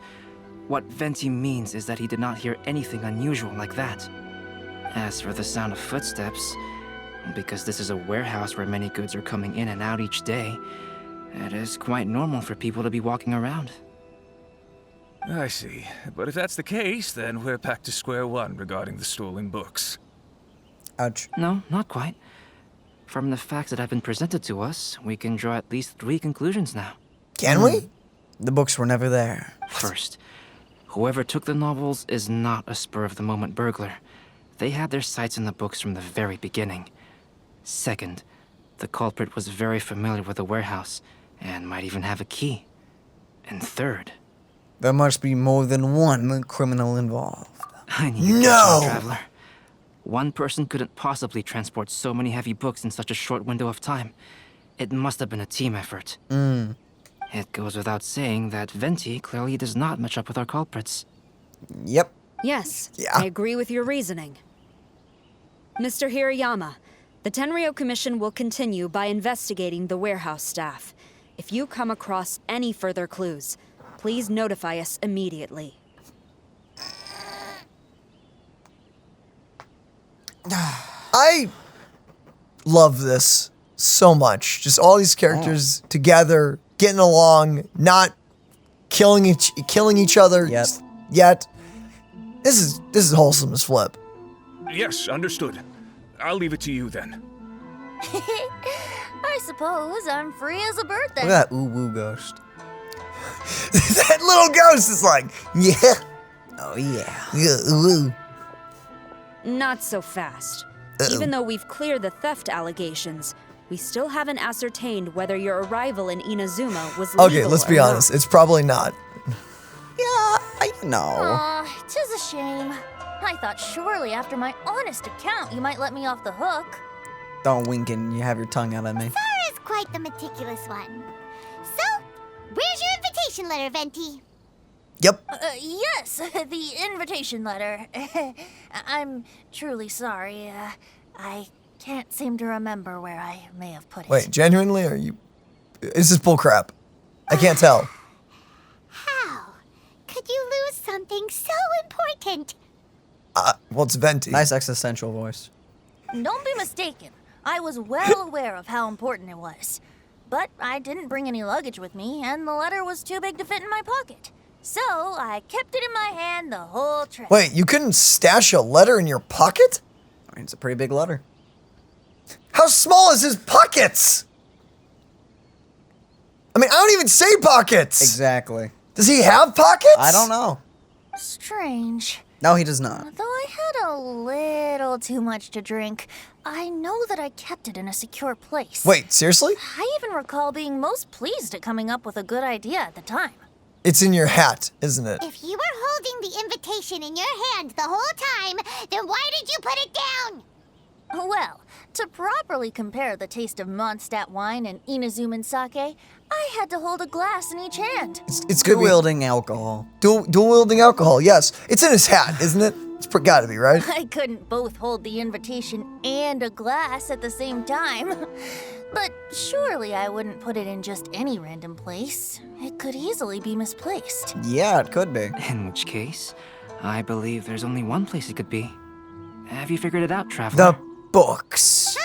What Venti means is that he did not hear anything unusual like that. As for the sound of footsteps, because this is a warehouse where many goods are coming in and out each day, it is quite normal for people to be walking around. I see. But if that's the case, then we're back to square one regarding the stolen books. Ouch. No, not quite. From the facts that have been presented to us, we can draw at least 3 conclusions now. Can we? The books were never there. First, whoever took the novels is not a spur-of-the-moment burglar. They had their sights on the books from the very beginning. Second, the culprit was very familiar with the warehouse and might even have a key. And third... There must be more than one criminal involved. I need a guess, traveler. One person couldn't possibly transport so many heavy books in such a short window of time. It must have been a team effort. It goes without saying that Venti clearly does not match up with our culprits. Yep. Yes, I agree with your reasoning. Mr. Hirayama, the Tenryo Commission will continue by investigating the warehouse staff. If you come across any further clues, please notify us immediately. I love this so much. Just all these characters together, getting along, not killing each other yet. This is wholesome as flip. Yes, understood. I'll leave it to you then. I suppose I'm free as a bird then. Look at that ooh-woo ghost. That little ghost is like, yeah. Oh, yeah. Yeah, ooh. Not so fast. Even though we've cleared the theft allegations, we still haven't ascertained whether your arrival in Inazuma was legal. Okay, let's be honest. It's probably not. I know. Aw, 'tis a shame. I thought surely after my honest account you might let me off the hook. Don't wink and you have your tongue out at me. Sarah's quite the meticulous one. So, where's your invitation letter, Venti? Yep. Yes, the invitation letter. I'm truly sorry. I can't seem to remember where I may have put it. Wait, genuinely, are you... Is this bullcrap? I can't tell. How could you lose something so important? Well, it's Venti. Nice existential voice. Don't be mistaken. I was well aware of how important it was. But I didn't bring any luggage with me, and the letter was too big to fit in my pocket. So I kept it in my hand the whole trip. Wait, you couldn't stash a letter in your pocket? I mean, it's a pretty big letter. How small is his pockets? I mean, I don't even say pockets. Exactly. Does he have pockets? I don't know. Strange. No, he does not. Though I had a little too much to drink, I know that I kept it in a secure place. Wait, seriously? I even recall being most pleased at coming up with a good idea at the time. It's in your hat, isn't it? If you were holding the invitation in your hand the whole time, then why did you put it down? Well, to properly compare the taste of Mondstadt wine and Inazuman sake, I had to hold a glass in each hand. It's dual-wielding alcohol. Dual-wielding alcohol, yes. It's in his hat, isn't it? It's gotta be, right? I couldn't both hold the invitation and a glass at the same time. But surely I wouldn't put it in just any random place. It could easily be misplaced. Yeah, it could be. In which case, I believe there's only one place it could be. Have you figured it out, Traveler? The books.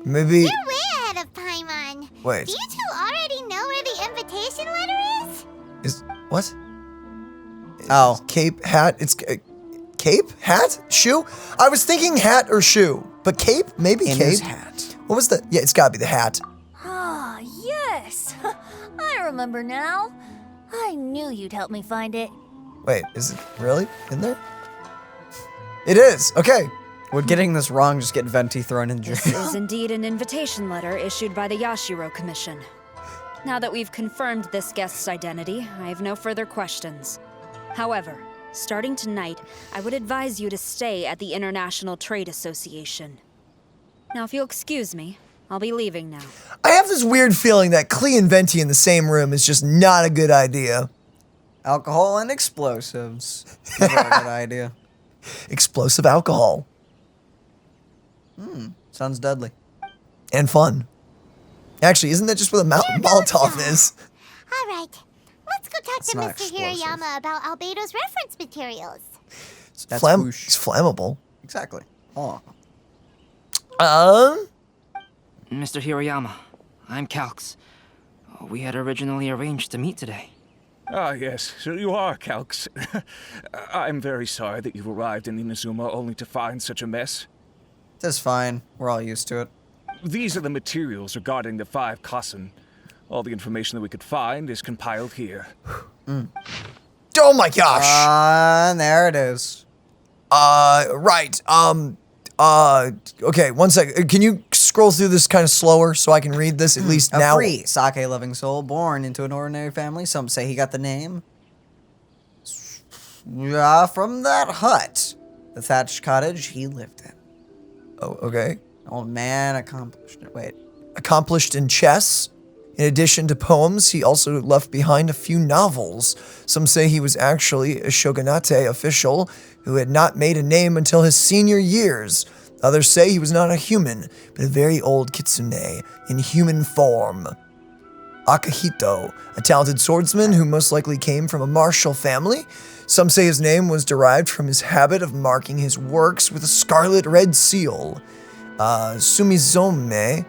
Maybe... You're way ahead of Paimon. Wait. Do you two already know where the invitation letter is? What? Oh. Cape, hat, it's... cape? Hat? Shoe? I was thinking hat or shoe. But cape? Maybe in cape? His hat. What was the... Yeah, it's gotta be the hat. Ah, yes. I remember now. I knew you'd help me find it. Wait, is it really in there? It is. Okay. We're getting this wrong, just get Venti thrown in jail. This is indeed an invitation letter issued by the Yashiro Commission. Now that we've confirmed this guest's identity, I have no further questions. However, starting tonight, I would advise you to stay at the International Trade Association. Now, if you'll excuse me, I'll be leaving now. I have this weird feeling that Klee and Venti in the same room is just not a good idea. Alcohol and explosives. Never a good idea. Explosive alcohol. Sounds deadly. And fun. Actually, isn't that just where the Molotov is? All right, let's go talk to not Mr. explosive. Hirayama about Albedo's reference materials. That's It's flammable. Exactly. Oh. Mr. Hirayama, I'm Calx. We had originally arranged to meet today. Ah, yes, so you are Calx. I'm very sorry that you've arrived in Inazuma only to find such a mess. That's fine. We're all used to it. These are the materials regarding the 5 Kassen. All the information that we could find is compiled here. Oh my gosh! And there it is. Right. Okay, one second. Can you scroll through this kind of slower so I can read this at least now? A free sake-loving soul born into an ordinary family. Some say he got the name from that hut. The thatched cottage he lived in. Oh, okay. Old man accomplished in chess. In addition to poems, he also left behind a few novels. Some say he was actually a shogunate official who had not made a name until his senior years. Others say he was not a human, but a very old kitsune in human form. Akihito, a talented swordsman who most likely came from a martial family. Some say his name was derived from his habit of marking his works with a scarlet red seal. Sumizome,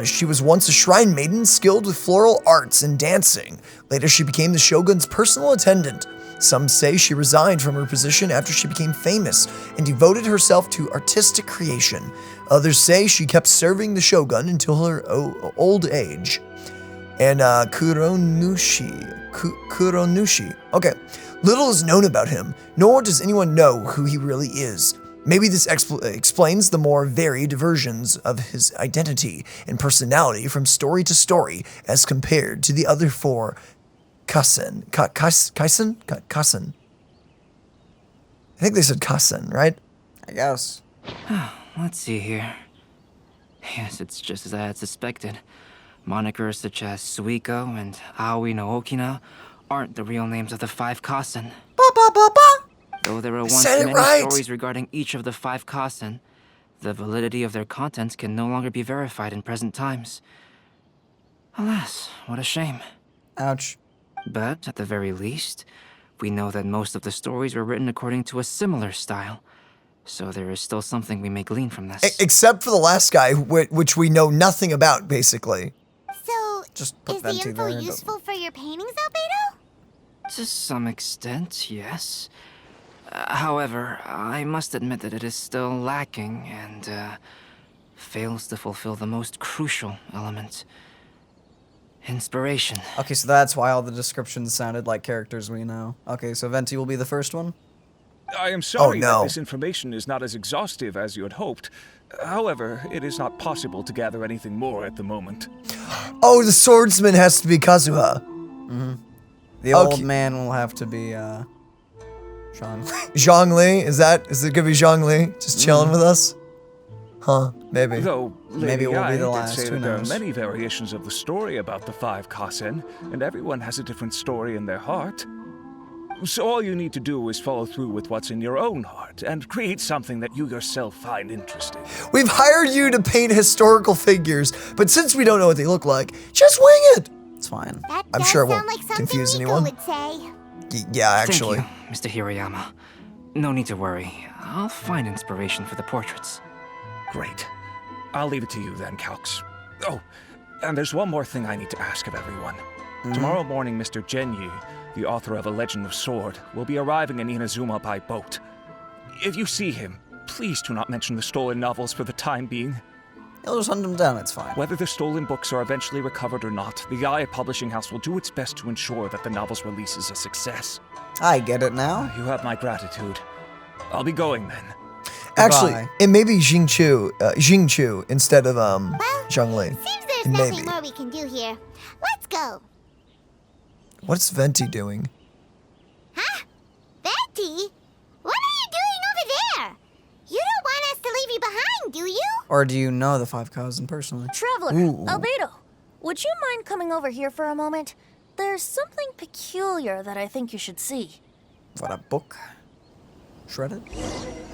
she was once a shrine maiden skilled with floral arts and dancing. Later she became the shogun's personal attendant. Some say she resigned from her position after she became famous and devoted herself to artistic creation. Others say she kept serving the shogun until her old age. And Kuronushi. Okay. Little is known about him, nor does anyone know who he really is. Maybe this explains the more varied versions of his identity and personality from story to story as compared to the other 4 Kassen. Kassen? I think they said Kassen, right? I guess. Let's see here. Yes, it's just as I had suspected. Monikers such as Suiko and Aoi no Okina aren't the real names of the 5 Kassen. Though there are once many stories regarding each of the 5 Kassen, the validity of their contents can no longer be verified in present times. Alas, what a shame. Ouch. But, at the very least, we know that most of the stories were written according to a similar style. So there is still something we may glean from this. Except for the last guy, which we know nothing about, basically. So, Just is the info useful for your paintings, Albedo? To some extent, yes. However, I must admit that it is still lacking and fails to fulfill the most crucial element. Inspiration. Okay, so that's why all the descriptions sounded like characters we know. Okay, so Venti will be the first one? I am sorry that this information is not as exhaustive as you had hoped. However, it is not possible to gather anything more at the moment. Oh, the swordsman has to be Kazuha. The old man will have to be, Zhongli? Is it gonna be Zhongli? Just chilling with us? Huh, maybe. Though, Maybe it will be the did last, say who that there are knows? many variations of the story about the 5 Kassen, and everyone has a different story in their heart. So all you need to do is follow through with what's in your own heart, and create something that you yourself find interesting. We've hired you to paint historical figures, but since we don't know what they look like, just wing it! It's fine. I'm sure it won't Like confuse Miko anyone. would say. Yeah, actually. Thank you, Mr. Hirayama. No need to worry. I'll find inspiration for the portraits. Great. I'll leave it to you then, Calx. Oh, and there's one more thing I need to ask of everyone. Tomorrow morning, Mr. Genyi, the author of A Legend of Sword, will be arriving in Inazuma by boat. If you see him, please do not mention the stolen novels for the time being. He'll just hunt them down, it's fine. Whether the stolen books are eventually recovered or not, the Yae Publishing House will do its best to ensure that the novel's release is a success. I get it now. You have my gratitude. I'll be going then. Actually, it may be Jingchu instead of Zhongli. Seems there's nothing more we can do here. Let's go. What's Venti doing? Huh? Venti? What are you doing over there? You don't want us to leave leave you behind, do you? Or do you know the 5 cousin personally? Traveler, Ooh. Albedo, would you mind coming over here for a moment? There's something peculiar that I think you should see. What, a book? Shredded?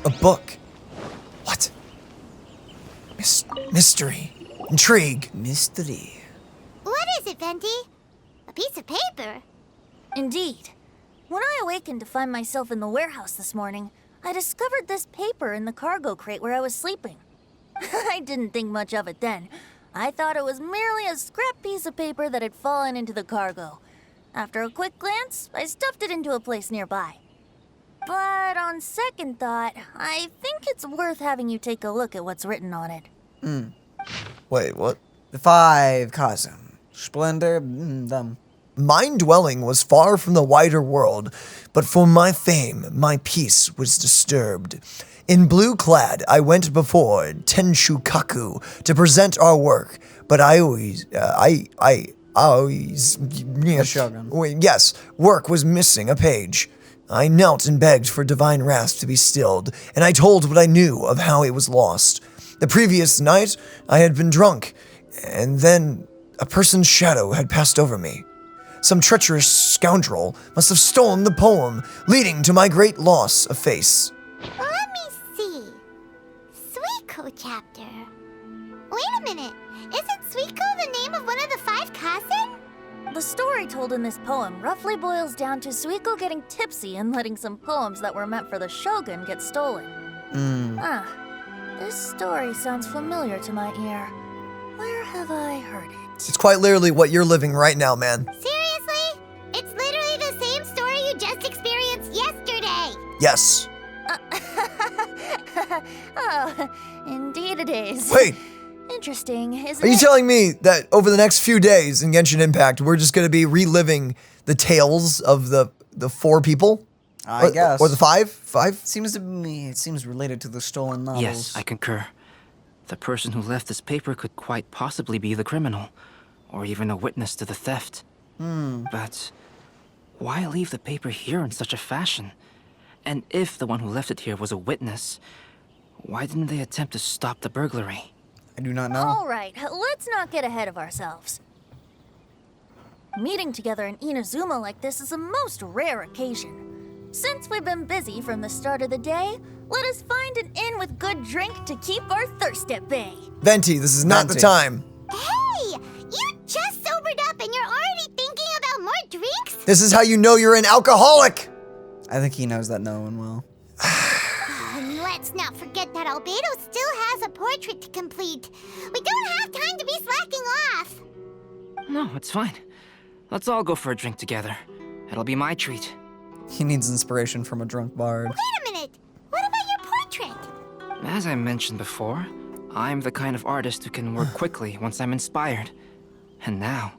A book? What? Mystery. Intrigue. Mystery. What is it, Venti? A piece of paper? Indeed. When I awakened to find myself in the warehouse this morning, I discovered this paper in the cargo crate where I was sleeping. I didn't think much of it then. I thought it was merely a scrap piece of paper that had fallen into the cargo. After a quick glance, I stuffed it into a place nearby. But on second thought, I think it's worth having you take a look at what's written on it. Wait, what? The 5 cousin. Splendor, them. Mine dwelling was far from the wider world, but for my fame, my peace was disturbed. In blue clad, I went before Tenshukaku to present our work, but I always, yes, work was missing a page. I knelt and begged for divine wrath to be stilled, and I told what I knew of how it was lost. The previous night, I had been drunk, and then a person's shadow had passed over me. Some treacherous scoundrel must have stolen the poem, leading to my great loss of face. Let me see. Suiko chapter. Wait a minute. Isn't Suiko the name of one of the 5 cousin? The story told in this poem roughly boils down to Suiko getting tipsy and letting some poems that were meant for the shogun get stolen. This story sounds familiar to my ear. Where have I heard it? It's quite literally what you're living right now, man. Seriously? It's literally the same story you just experienced yesterday. Yes. Oh, indeed it is. Wait. Interesting, isn't Are you it? telling me that over the next few days in Genshin Impact, we're just going to be reliving the tales of the 4 people? I guess. Or the 5? 5? Seems to me, it seems related to the stolen novels. Yes, I concur. The person who left this paper could quite possibly be the criminal, or even a witness to the theft. But why leave the paper here in such a fashion? And if the one who left it here was a witness, why didn't they attempt to stop the burglary? I do not know. All right, let's not get ahead of ourselves. Meeting together in Inazuma like this is a most rare occasion. Since we've been busy from the start of the day, let us find an inn with good drink to keep our thirst at bay. Venti, this is not the time. Hey, you just sobered up and you're already thinking about more drinks? This is how you know you're an alcoholic. I think he knows that no one will. And let's not forget that Albedo still has a portrait to complete. We don't have time to be slacking off. No, it's fine. Let's all go for a drink together. It'll be my treat. He needs inspiration from a drunk bard. Wait a minute. What about your portrait? As I mentioned before, I'm the kind of artist who can work quickly once I'm inspired. And now,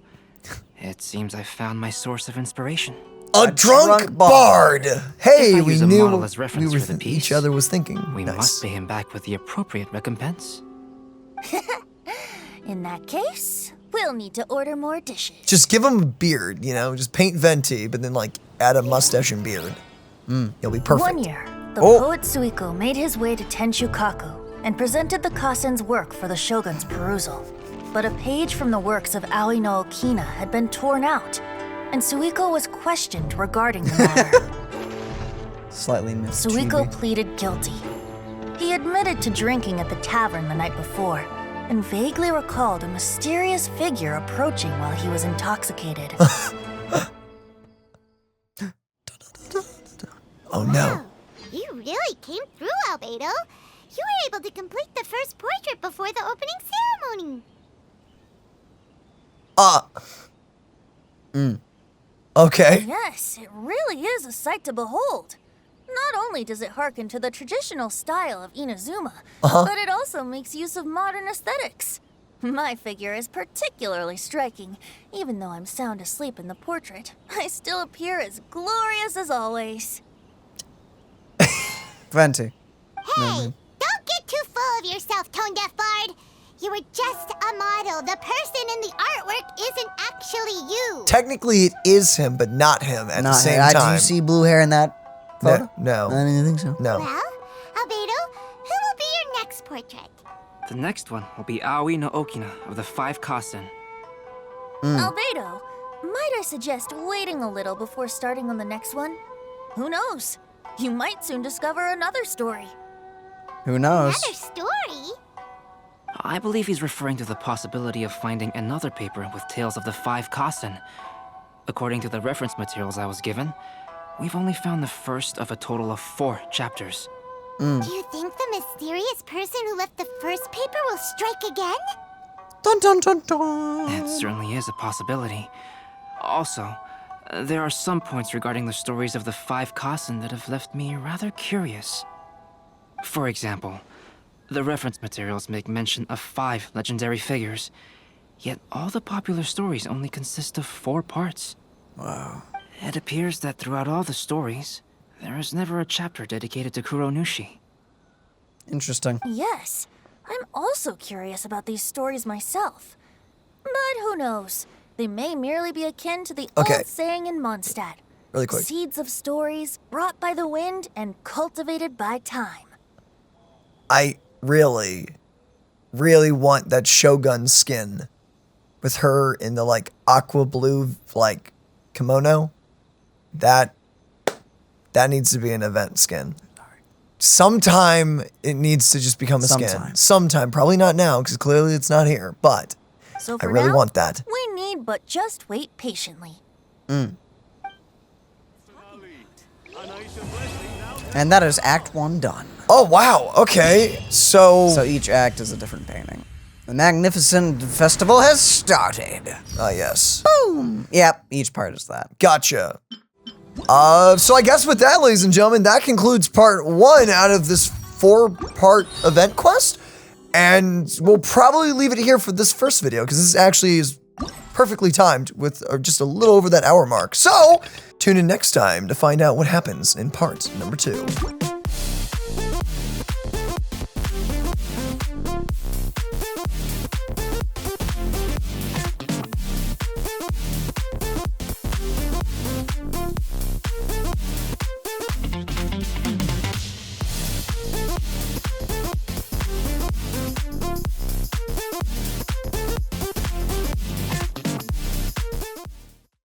it seems I've found my source of inspiration. A drunk bard! Hey, we knew model as reference for the piece, each other was thinking. We must pay him back with the appropriate recompense. In that case, we'll need to order more dishes. Just give him a beard, you know? Just paint Venti, but then, like, add a mustache and beard. He'll be perfect. One year, the poet Suiko made his way to Tenshukaku and presented the Kasen's work for the shogun's perusal. But a page from the works of Aoi no Okina had been torn out, and Suiko was questioned regarding the matter. Slightly mischievous. Suiko pleaded guilty. He admitted to drinking at the tavern the night before, and vaguely recalled a mysterious figure approaching while he was intoxicated. Oh no. You really came through, Albedo. You were able to complete the first portrait before the opening ceremony. Okay. Yes, it really is a sight to behold. Not only does it harken to the traditional style of Inazuma, but it also makes use of modern aesthetics. My figure is particularly striking. Even though I'm sound asleep in the portrait, I still appear as glorious as always. Venti. Hey, don't get too full of yourself, tone-deaf bard. You were just a model. The person in the artwork isn't actually you. Technically, it is him, but not him at the same time. Do you see blue hair in that photo? No. I didn't think so. No. Well, Albedo, who will be your next portrait? portrait. The next one will be Aoi no Okina of the 5 Kasen. Albedo, might I suggest waiting a little before starting on the next one? Who knows? You might soon discover another story. Who knows? Another story? I believe he's referring to the possibility of finding another paper with tales of the 5 Kasen. According to the reference materials I was given, we've only found the first of a total of 4 chapters. Do you think the mysterious person who left the first paper will strike again? Dun dun dun dun. That certainly is a possibility. Also, there are some points regarding the stories of the 5 Kasen that have left me rather curious. For example, the reference materials make mention of 5 legendary figures, yet all the popular stories only consist of 4 parts. Wow. It appears that throughout all the stories, there is never a chapter dedicated to Kuronushi. Interesting. Yes, I'm also curious about these stories myself. But who knows? They may merely be akin to the old saying in Mondstadt. Really quick. Seeds of stories brought by the wind and cultivated by time. I really, really want that Shogun skin with her in the like aqua blue like kimono. That needs to be an event skin. Sometime it needs to just become a skin. Sometime, probably not now because clearly it's not here. But So I for really now, want that. We need but just wait patiently. And that is Act 1 done. Oh, wow. Okay. So each act is a different painting. The magnificent festival has started. Ah, yes. Boom. Yep, each part is that. Gotcha. So I guess with that, ladies and gentlemen, that concludes part 1 out of this 4-part event quest. And we'll probably leave it here for this first video, because this actually is perfectly timed with just a little over that hour mark. So tune in next time to find out what happens in part number 2.